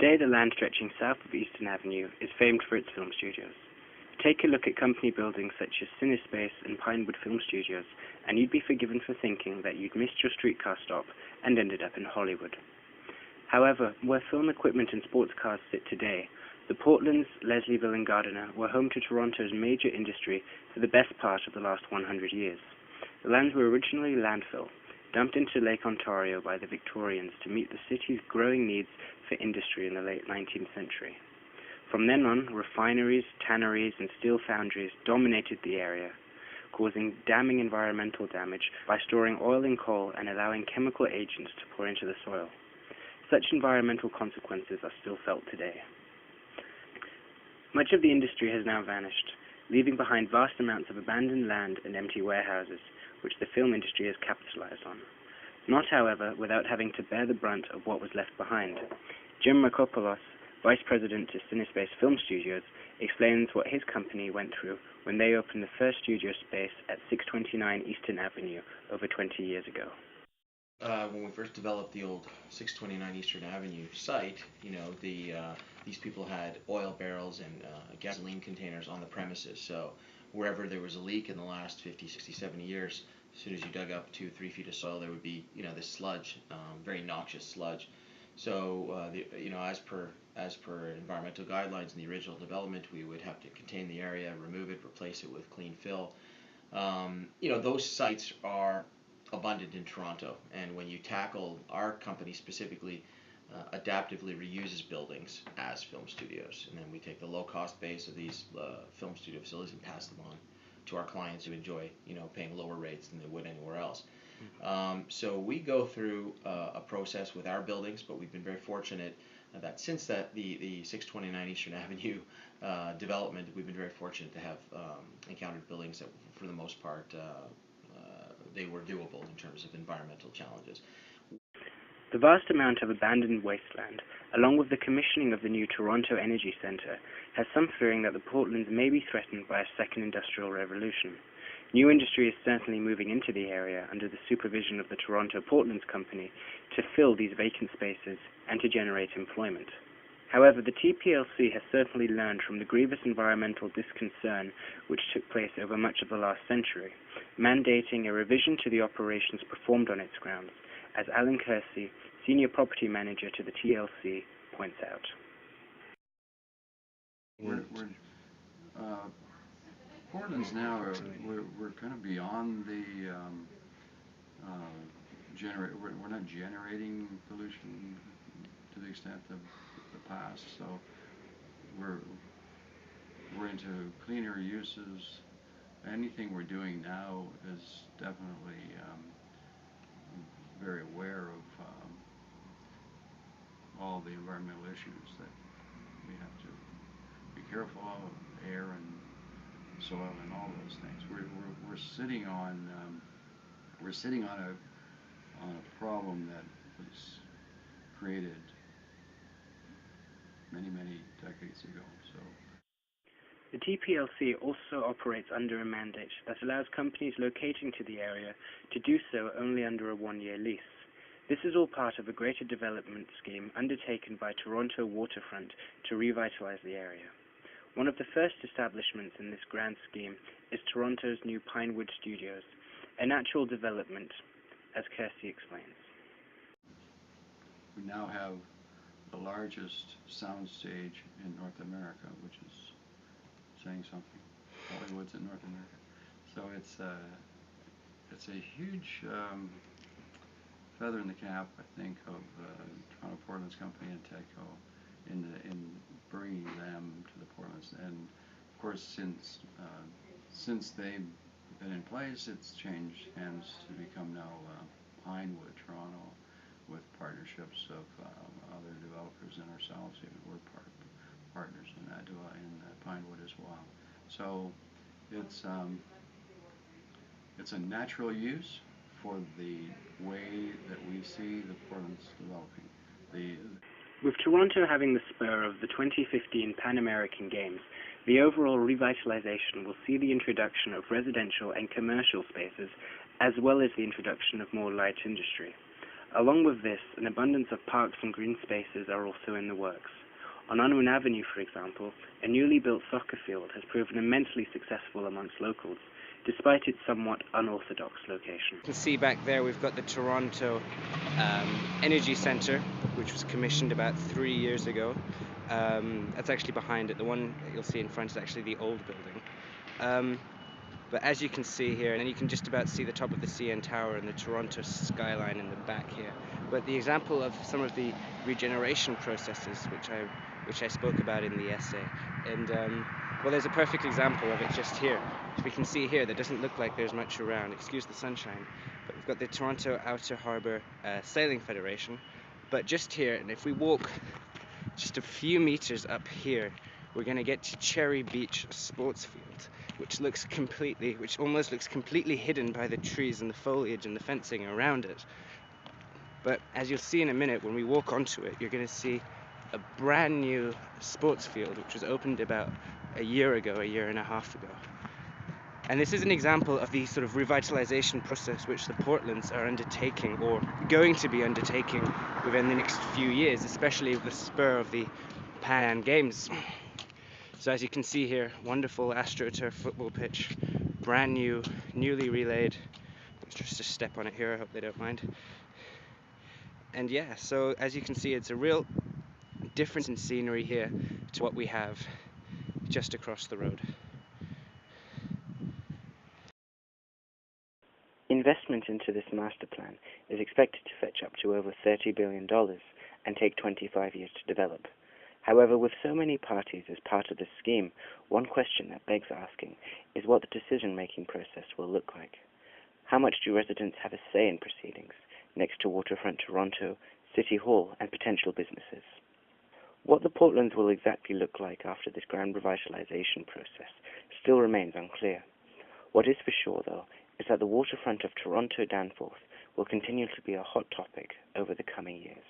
Today, the land stretching south of Eastern Avenue is famed for its film studios. Take a look at company buildings such as CineSpace and Pinewood Film Studios, and you'd be forgiven for thinking that you'd missed your streetcar stop and ended up in Hollywood. However, where film equipment and sports cars sit today, the Portlands, Leslieville and Gardiner were home to Toronto's major industry for the best part of the last 100 years. The lands were originally landfill, dumped into Lake Ontario by the Victorians to meet the city's growing needs for industry in the late 19th century. From then on, refineries, tanneries, and steel foundries dominated the area, causing damning environmental damage by storing oil and coal and allowing chemical agents to pour into the soil. Such environmental consequences are still felt today. Much of the industry has now vanished, leaving behind vast amounts of abandoned land and empty warehouses, which the film industry has capitalized on. Not, however, without having to bear the brunt of what was left behind. Jim Markopoulos, Vice President to CineSpace Film Studios, explains what his company went through when they opened the first studio space at 629 Eastern Avenue over 20 years ago. When we first developed the old 629 Eastern Avenue site, these people had oil barrels and gasoline containers on the premises. So wherever there was a leak in the last 50, 60, 70 years, as soon as you dug up 2-3 feet of soil, there would be this sludge, very noxious sludge. So as per environmental guidelines in the original development, we would have to contain the area, remove it, replace it with clean fill. Those sites are abundant in Toronto, and when you tackle, our company specifically adaptively reuses buildings as film studios, and then we take the low-cost base of these film studio facilities and pass them on to our clients who enjoy paying lower rates than they would anywhere else. So we go through a process with our buildings, but we've been very fortunate that since the 629 Eastern Avenue development, we've been very fortunate to have encountered buildings that, for the most part, they were doable in terms of environmental challenges. The vast amount of abandoned wasteland, along with the commissioning of the new Toronto Energy Centre, has some fearing that the Portlands may be threatened by a second industrial revolution. New industry is certainly moving into the area under the supervision of the Toronto Portlands Company to fill these vacant spaces and to generate employment. However, the TPLC has certainly learned from the grievous environmental disconcern which took place over much of the last century, mandating a revision to the operations performed on its grounds, as Alan Kersey, Senior Property Manager to the TLC, points out. Portland's now, we're kind of beyond the we're not generating pollution to the extent of the past, so we're into cleaner uses. Anything we're doing now is definitely very aware of all the environmental issues that we have to be careful of, air and soil and all those things. We're sitting on a problem that was created many decades ago. So the TPLC also operates under a mandate that allows companies locating to the area to do so only under a one-year lease. This is all part of a greater development scheme undertaken by Toronto Waterfront to revitalize the area. One of the first establishments in this grand scheme is Toronto's new Pinewood Studios, a natural development, as Kersey explains. We now have the largest soundstage in North America, which is saying something. Hollywood's in North America. So it's a huge feather in the cap, I think, of Toronto Portlands Company and TECO in bringing them to the Portlands. And of course, since they've been in place, it's changed hands to become now Pinewood Toronto, with partnerships of other developers and ourselves. Even we're partners in that in Pinewood as well. So it's a natural use for the way that we see the Portlands developing. With Toronto having the spur of the 2015 Pan American Games, the overall revitalization will see the introduction of residential and commercial spaces, as well as the introduction of more light industry. Along with this, an abundance of parks and green spaces are also in the works. On Unwin Avenue, for example, a newly built soccer field has proven immensely successful amongst locals, despite its somewhat unorthodox location. You can see back there we've got the Toronto Energy Centre, which was commissioned about 3 years ago. That's actually behind it. The one you'll see in front is actually the old building. But as you can see here, and you can just about see the top of the CN Tower and the Toronto skyline in the back here. But the example of some of the regeneration processes, which I spoke about in the essay, and well, there's a perfect example of it just here. As we can see here, there doesn't look like there's much around. Excuse the sunshine, but we've got the Toronto Outer Harbour Sailing Federation. But just here, and if we walk just a few meters up here, we're going to get to Cherry Beach Sports Field, which almost looks completely hidden by the trees and the foliage and the fencing around it. But as you'll see in a minute, when we walk onto it, you're going to see a brand new sports field, which was opened about a year and a half ago. And this is an example of the sort of revitalization process which the Portlands are undertaking, or going to be undertaking within the next few years, especially with the spur of the Pan Am Games. So as you can see here, wonderful AstroTurf football pitch, brand new, newly relayed. Let's just step on it here, I hope they don't mind. And yeah, so as you can see, it's a real difference in scenery here to what we have just across the road. Investment into this master plan is expected to fetch up to over $30 billion and take 25 years to develop. However, with so many parties as part of this scheme, one question that begs asking is what the decision-making process will look like. How much do residents have a say in proceedings next to Waterfront Toronto, City Hall, and potential businesses? What the Portlands will exactly look like after this grand revitalization process still remains unclear. What is for sure, though, is that the waterfront of Toronto Danforth will continue to be a hot topic over the coming years.